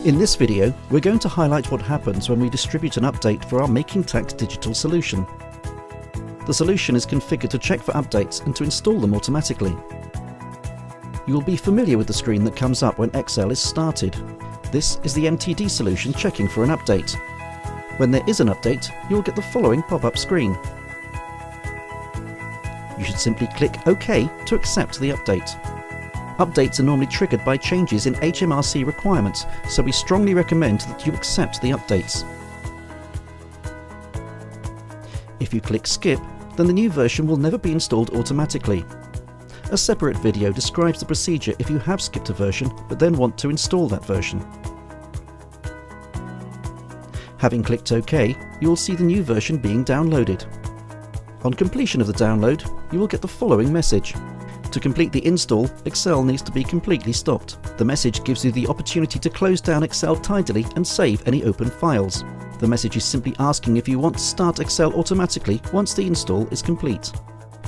In this video, we're going to highlight what happens when we distribute an update for our Making Tax Digital solution. The solution is configured to check for updates and to install them automatically. You will be familiar with the screen that comes up when Excel is started. This is the MTD solution checking for an update. When there is an update, you will get the following pop-up screen. You should simply click OK to accept the update. Updates are normally triggered by changes in HMRC requirements, so we strongly recommend that you accept the updates. If you click Skip, then the new version will never be installed automatically. A separate video describes the procedure if you have skipped a version but then want to install that version. Having clicked OK, you will see the new version being downloaded. On completion of the download, you will get the following message. To complete the install, Excel needs to be completely stopped. The message gives you the opportunity to close down Excel tidily and save any open files. The message is simply asking if you want to start Excel automatically once the install is complete.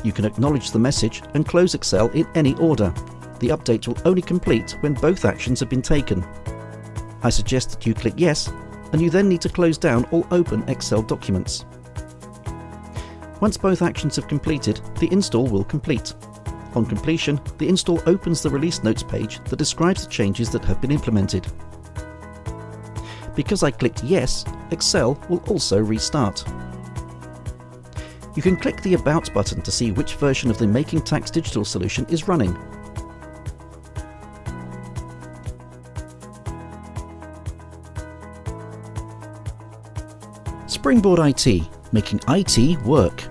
You can acknowledge the message and close Excel in any order. The update will only complete when both actions have been taken. I suggest that you click Yes, and you then need to close down all open Excel documents. Once both actions have completed, the install will complete. On completion, the install opens the release notes page that describes the changes that have been implemented. Because I clicked Yes, Excel will also restart. You can click the About button to see which version of the Making Tax Digital solution is running. Springboard IT, making IT work.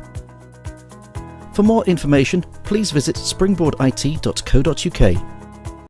For more information, please visit springboardit.co.uk.